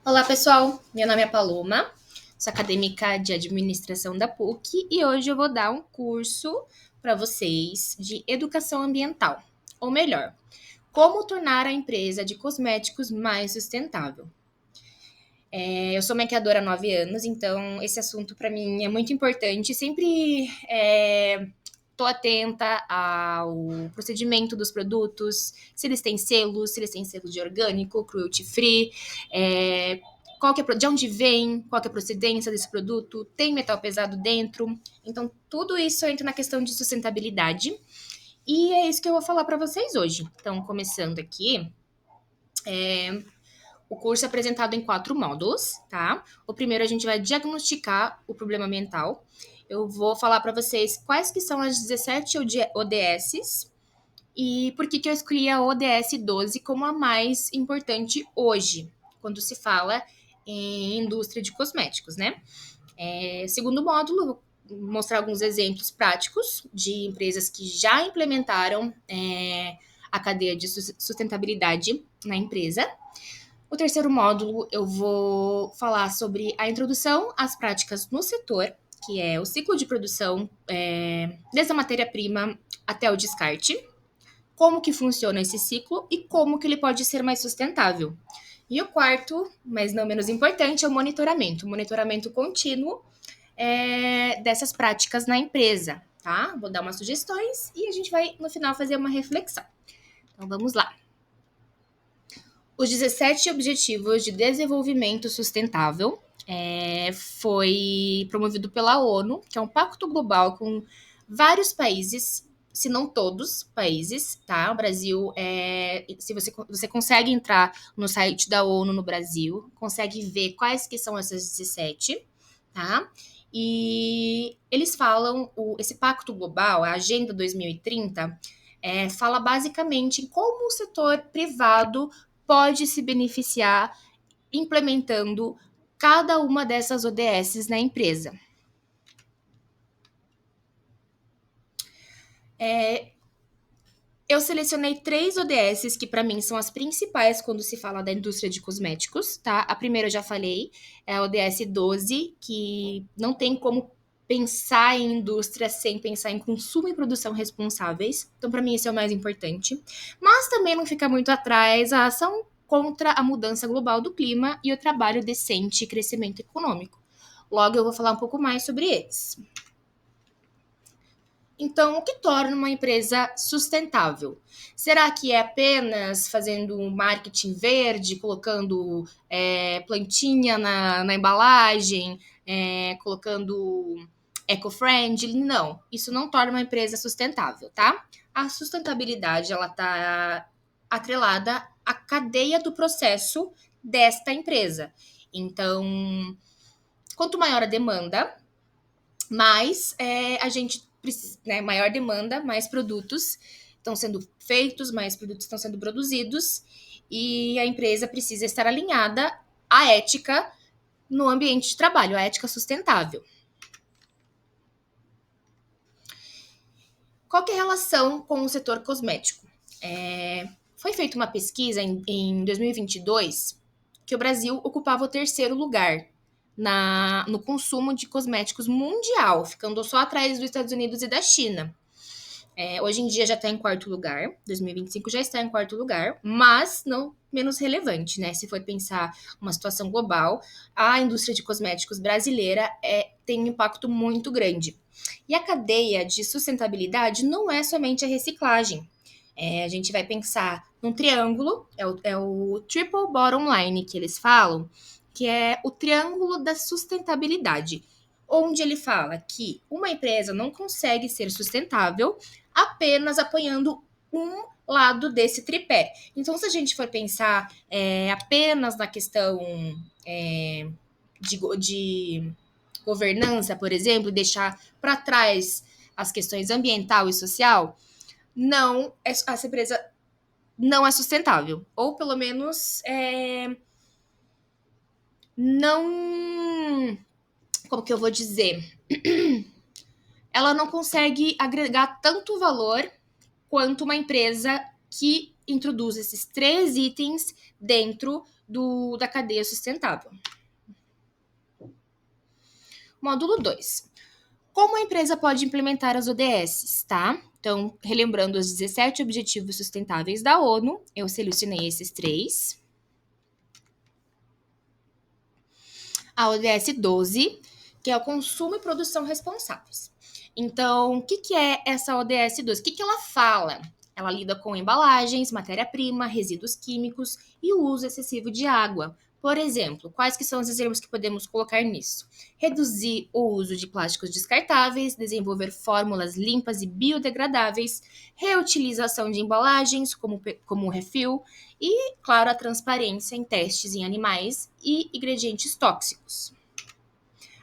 Olá, pessoal. Meu nome é Paloma, sou acadêmica de administração da PUC e hoje eu vou dar um curso para vocês de educação ambiental, ou melhor, como tornar a empresa de cosméticos mais sustentável. Eu sou maquiadora há 9 anos, então esse assunto para mim é muito importante. Sempre estou atenta ao procedimento dos produtos, se eles têm selos, se eles têm selo de orgânico, cruelty free, de onde vem, qual que é a procedência desse produto, tem metal pesado dentro. Então, tudo isso entra na questão de sustentabilidade. E é isso que eu vou falar para vocês hoje. Então, começando aqui, o curso é apresentado em 4 módulos, tá? O primeiro a gente vai diagnosticar o problema ambiental. Eu vou falar para vocês quais que são as 17 ODSs e por que eu escolhi a ODS 12 como a mais importante hoje, quando se fala em indústria de cosméticos, né? Segundo módulo, vou mostrar alguns exemplos práticos de empresas que já implementaram a cadeia de sustentabilidade na empresa. O terceiro módulo, eu vou falar sobre a introdução às práticas no setor, que é o ciclo de produção, desde a matéria-prima até o descarte, como que funciona esse ciclo e como que ele pode ser mais sustentável. E o quarto, mas não menos importante, é o monitoramento contínuo dessas práticas na empresa, tá? Vou dar umas sugestões e a gente vai, no final, fazer uma reflexão. Então, vamos lá. Os 17 Objetivos de Desenvolvimento Sustentável foi promovido pela ONU, que é um pacto global com vários países, se não todos países, tá? O Brasil, se você consegue entrar no site da ONU no Brasil, consegue ver quais que são essas 17, tá? E eles falam, esse pacto global, a Agenda 2030, fala basicamente em como o setor privado pode se beneficiar implementando cada uma dessas ODSs na empresa. Eu selecionei 3 ODSs que para mim são as principais quando se fala da indústria de cosméticos, tá? A primeira eu já falei, é a ODS 12, que não tem como pensar em indústria sem pensar em consumo e produção responsáveis. Então, para mim, esse é o mais importante. Mas também não fica muito atrás a ação contra a mudança global do clima e o trabalho decente e crescimento econômico. Logo, eu vou falar um pouco mais sobre eles. Então, o que torna uma empresa sustentável? Será que é apenas fazendo um marketing verde, colocando plantinha na embalagem, colocando eco-friendly? Não, isso não torna uma empresa sustentável, tá? A sustentabilidade, ela está atrelada à cadeia do processo desta empresa. Então, quanto maior a demanda, mais a gente maior demanda, mais produtos estão sendo feitos, mais produtos estão sendo produzidos e a empresa precisa estar alinhada à ética no ambiente de trabalho, à ética sustentável. Qual que é a relação com o setor cosmético? Foi feita uma pesquisa em 2022 que o Brasil ocupava o terceiro lugar no consumo de cosméticos mundial, ficando só atrás dos Estados Unidos e da China. Hoje em dia já está em quarto lugar, 2025 já está em quarto lugar, mas não menos relevante, né? Se for pensar uma situação global, a indústria de cosméticos brasileira tem um impacto muito grande. E a cadeia de sustentabilidade não é somente a reciclagem. A gente vai pensar num triângulo, é o triple bottom line que eles falam, que é o triângulo da sustentabilidade, onde ele fala que uma empresa não consegue ser sustentável apenas apoiando um lado desse tripé. Então, se a gente for pensar apenas na questão de governança, por exemplo, e deixar para trás as questões ambiental e social, não, essa empresa não é sustentável. Ou pelo menos não. Como que eu vou dizer? Ela não consegue agregar tanto valor quanto uma empresa que introduz esses 3 itens dentro da cadeia sustentável. Módulo 2. Como a empresa pode implementar as ODSs, tá? Então, relembrando os 17 Objetivos Sustentáveis da ONU, eu selecionei esses 3. A ODS 12, que é o consumo e produção responsáveis. Então, o que é essa ODS 12? O que ela fala? Ela lida com embalagens, matéria-prima, resíduos químicos e o uso excessivo de água. Por exemplo, quais que são os exemplos que podemos colocar nisso? Reduzir o uso de plásticos descartáveis, desenvolver fórmulas limpas e biodegradáveis, reutilização de embalagens como o refil e, claro, a transparência em testes em animais e ingredientes tóxicos.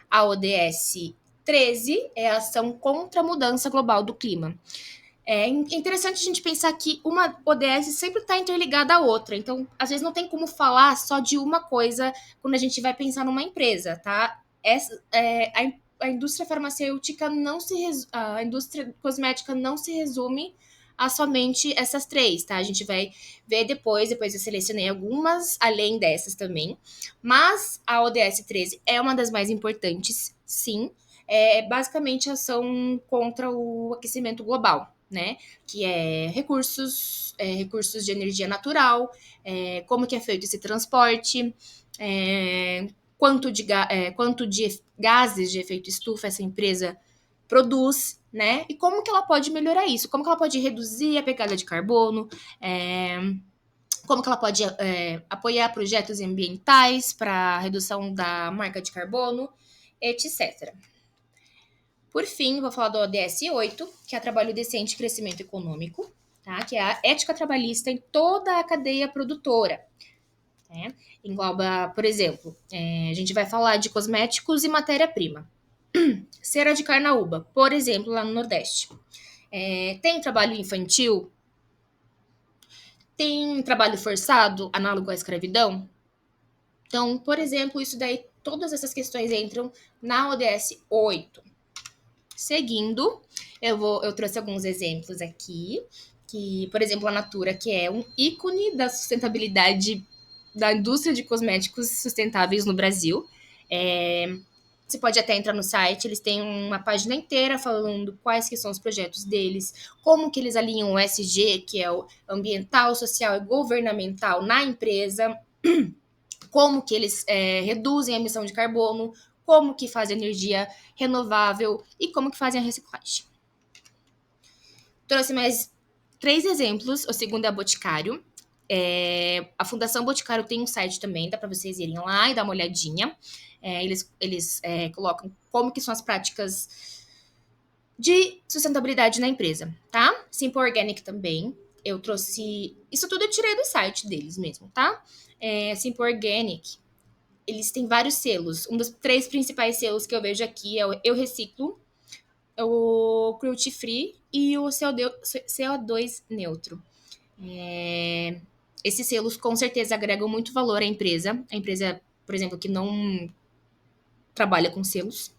A ODS 13 é a ação contra a mudança global do clima. É interessante a gente pensar que uma ODS sempre está interligada à outra. Então, às vezes não tem como falar só de uma coisa quando a gente vai pensar numa empresa, tá? A indústria farmacêutica a indústria cosmética não se resume a somente essas 3, tá? A gente vai ver depois eu selecionei algumas além dessas também. Mas a ODS 13 é uma das mais importantes, sim. É basicamente a ação contra o aquecimento global, né? Que é recursos de energia natural, como que é feito esse transporte, quanto de gases de efeito estufa essa empresa produz, né? E como que ela pode melhorar isso? Como que ela pode reduzir a pegada de carbono? Como que ela pode apoiar projetos ambientais para redução da marca de carbono, etc. Por fim, vou falar do ODS 8, que é trabalho decente e crescimento econômico, tá? Que é a ética trabalhista em toda a cadeia produtora. Né? Engloba, por exemplo, a gente vai falar de cosméticos e matéria-prima. Cera de carnaúba, por exemplo, lá no Nordeste. Tem trabalho infantil? Tem trabalho forçado, análogo à escravidão? Então, por exemplo, isso daí, todas essas questões entram na ODS 8. Seguindo, eu trouxe alguns exemplos aqui, que, por exemplo, a Natura, que é um ícone da sustentabilidade da indústria de cosméticos sustentáveis no Brasil. Você pode até entrar no site, eles têm uma página inteira falando quais que são os projetos deles, como que eles alinham o SG, que é o ambiental, social e governamental na empresa, como que eles reduzem a emissão de carbono, como que fazem energia renovável e como que fazem a reciclagem. Trouxe mais 3 exemplos. O segundo é a Boticário. A Fundação Boticário tem um site também, dá para vocês irem lá e dar uma olhadinha. Eles colocam como que são as práticas de sustentabilidade na empresa, tá? Simple Organic também. Eu trouxe... Isso tudo eu tirei do site deles mesmo, tá? Simple Organic, eles têm vários selos. Um dos 3 principais selos que eu vejo aqui é o Eu Reciclo, o Cruelty Free e o CO2 neutro. Esses selos com certeza agregam muito valor à empresa. A empresa, por exemplo, que não trabalha com selos.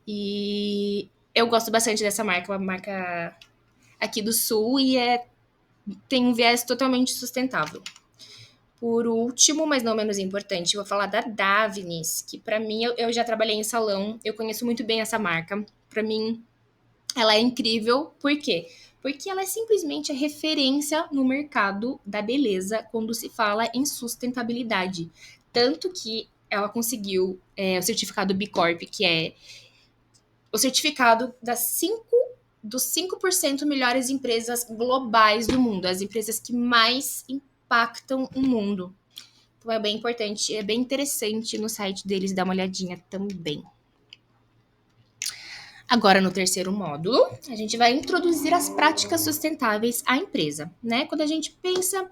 E eu gosto bastante dessa marca, uma marca aqui do Sul e tem um viés totalmente sustentável. Por último, mas não menos importante, eu vou falar da Davines, que para mim, eu já trabalhei em salão, eu conheço muito bem essa marca. Para mim, ela é incrível. Por quê? Porque ela é simplesmente a referência no mercado da beleza quando se fala em sustentabilidade. Tanto que ela conseguiu o certificado B Corp, que é o certificado dos 5% melhores empresas globais do mundo, as empresas que mais impactam o mundo. Então é bem importante, é bem interessante no site deles dar uma olhadinha também. Agora, no terceiro módulo, a gente vai introduzir as práticas sustentáveis à empresa, né? Quando a gente pensa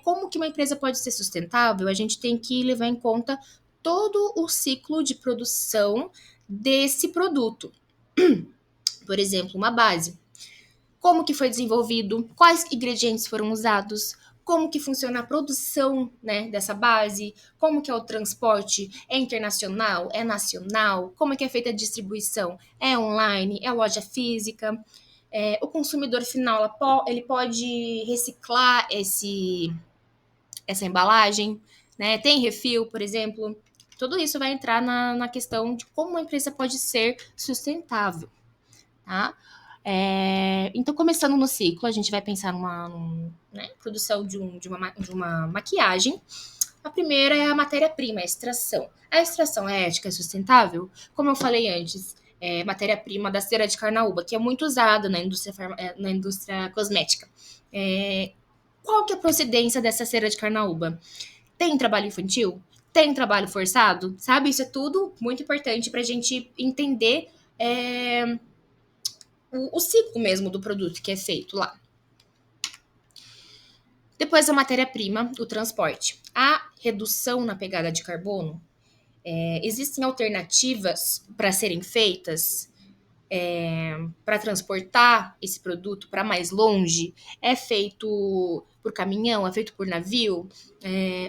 como que uma empresa pode ser sustentável, a gente tem que levar em conta todo o ciclo de produção desse produto. Por exemplo, uma base. Como que foi desenvolvido, quais ingredientes foram usados, como que funciona a produção, né, dessa base, como que é o transporte, é internacional, é nacional, como é que é feita a distribuição, é online, é loja física, O consumidor final ele pode reciclar essa embalagem, né? Tem refil, por exemplo. Tudo isso vai entrar na questão de como uma empresa pode ser sustentável, tá? Então, começando no ciclo, a gente vai pensar né, produção de uma maquiagem. A primeira é a matéria-prima, a extração. A extração é ética e sustentável? Como eu falei antes, matéria-prima da cera de carnaúba, que é muito usada na indústria cosmética. Qual que é a procedência dessa cera de carnaúba? Tem trabalho infantil? Tem trabalho forçado? Sabe? Isso é tudo muito importante para a gente entender o ciclo mesmo do produto que é feito lá. Depois a matéria-prima, o transporte. A redução na pegada de carbono. Existem alternativas para serem feitas para transportar esse produto para mais longe? É feito por caminhão? É feito por navio?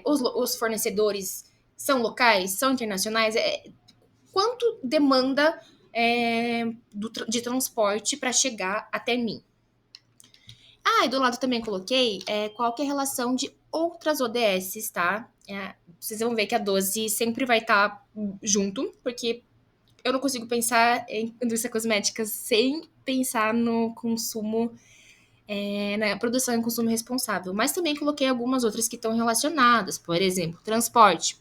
Os fornecedores são locais? São internacionais? Quanto demanda de transporte para chegar até mim? E do lado também coloquei qual que é a relação de outras ODS, tá? Vocês vão ver que a 12 sempre vai estar junto, porque eu não consigo pensar em indústria cosmética sem pensar no consumo, na produção e consumo responsável. Mas também coloquei algumas outras que estão relacionadas, por exemplo, transporte.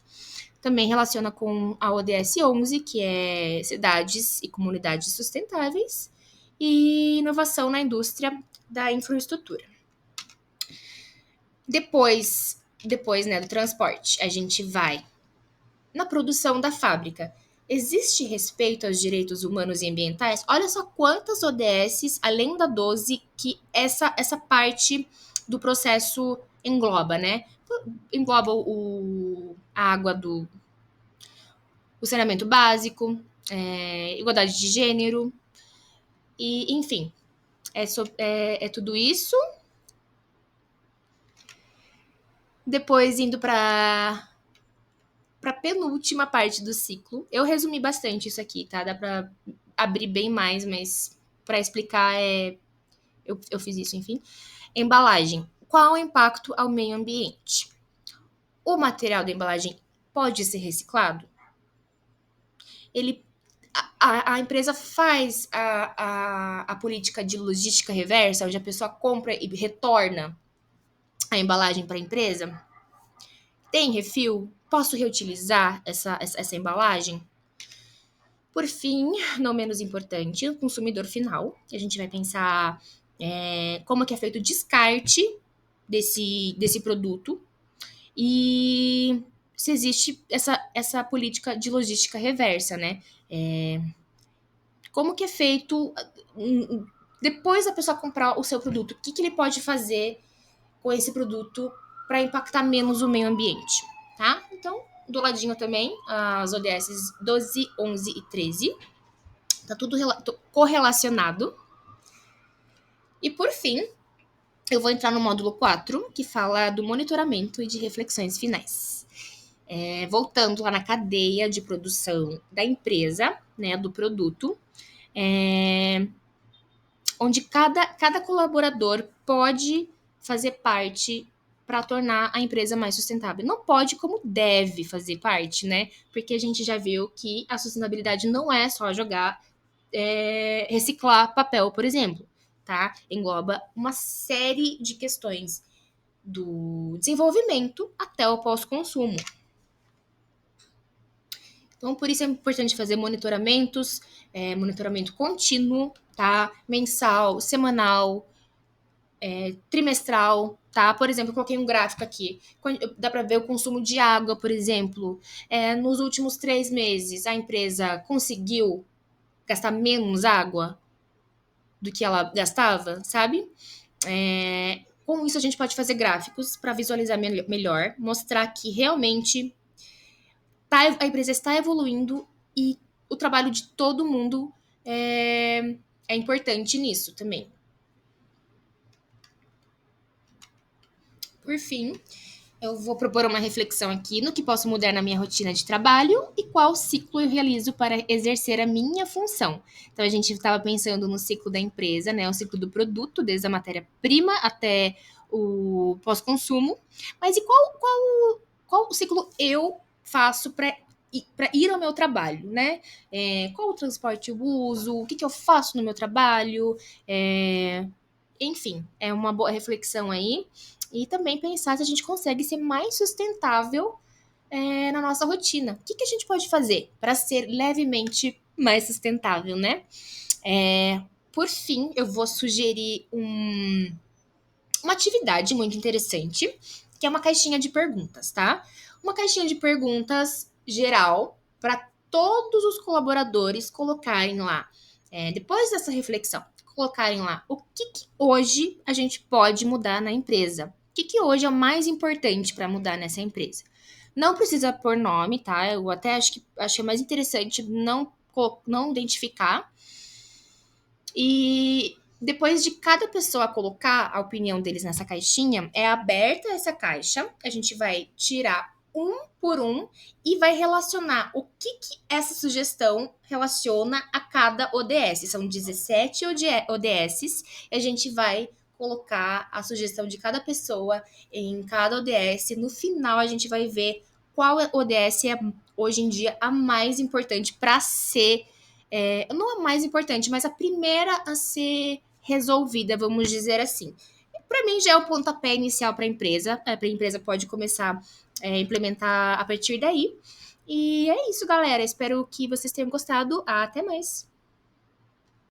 Também relaciona com a ODS 11, que é cidades e comunidades sustentáveis, e inovação na indústria da infraestrutura. Depois, né, do transporte, a gente vai na produção da fábrica. Existe respeito aos direitos humanos e ambientais? Olha só quantas ODS, além da 12, que essa parte do processo engloba, né? Engloba a água o saneamento básico, igualdade de gênero, e enfim, é tudo isso. Depois, indo para penúltima parte do ciclo. Eu resumi bastante isso aqui, tá? Dá para abrir bem mais, mas para explicar, eu fiz isso, enfim. Embalagem. Qual o impacto ao meio ambiente? O material da embalagem pode ser reciclado? A empresa faz a política de logística reversa, onde a pessoa compra e retorna a embalagem para a empresa? Tem refil? Posso reutilizar essa embalagem? Por fim, não menos importante, o consumidor final. A gente vai pensar como que é feito o descarte desse produto e se existe essa política de logística reversa, né? Como que é feito depois da pessoa comprar o seu produto? O que ele pode fazer com esse produto para impactar menos o meio ambiente, tá? Então, do ladinho também, as ODS 12, 11 e 13. Tá tudo correlacionado. E por fim, eu vou entrar no módulo 4, que fala do monitoramento e de reflexões finais. Voltando lá na cadeia de produção da empresa, né, do produto, onde cada colaborador pode fazer parte para tornar a empresa mais sustentável. Não pode, como deve fazer parte, né? Porque a gente já viu que a sustentabilidade não é só reciclar papel, por exemplo, tá? Engloba uma série de questões do desenvolvimento até o pós-consumo. Então, por isso é importante fazer monitoramentos, monitoramento contínuo, tá? Mensal, semanal, trimestral, tá? Por exemplo, eu coloquei um gráfico aqui. Dá para ver o consumo de água, por exemplo. Nos últimos 3 meses, a empresa conseguiu gastar menos água do que ela gastava, sabe? Com isso, a gente pode fazer gráficos para visualizar melhor, mostrar que realmente a empresa está evoluindo e o trabalho de todo mundo é importante nisso também. Por fim, Eu vou propor uma reflexão aqui no que posso mudar na minha rotina de trabalho e qual ciclo eu realizo para exercer a minha função. Então, a gente estava pensando no ciclo da empresa, né? O ciclo do produto, desde a matéria-prima até o pós-consumo. Mas e qual ciclo eu faço para ir ao meu trabalho, né? Qual o transporte eu uso? O que eu faço no meu trabalho? Enfim, é uma boa reflexão aí. E também pensar se a gente consegue ser mais sustentável na nossa rotina. O que a gente pode fazer para ser levemente mais sustentável, né? Por fim, eu vou sugerir uma atividade muito interessante, que é uma caixinha de perguntas, tá? Uma caixinha de perguntas geral para todos os colaboradores colocarem lá, depois dessa reflexão, colocarem lá o que hoje a gente pode mudar na empresa. O que hoje é o mais importante para mudar nessa empresa. Não precisa pôr nome, tá? Eu até acho que é mais interessante não identificar e depois de cada pessoa colocar a opinião deles nessa caixinha, é aberta essa caixa, a gente vai tirar um por um e vai relacionar o que essa sugestão relaciona a cada ODS. São 17 ODSs e a gente vai colocar a sugestão de cada pessoa em cada ODS. No final, a gente vai ver qual ODS é hoje em dia a mais importante para ser não a mais importante, mas a primeira a ser resolvida, vamos dizer assim. Para mim, já é o pontapé inicial para a empresa. A empresa pode começar a implementar a partir daí. E é isso, galera. Espero que vocês tenham gostado. Até mais.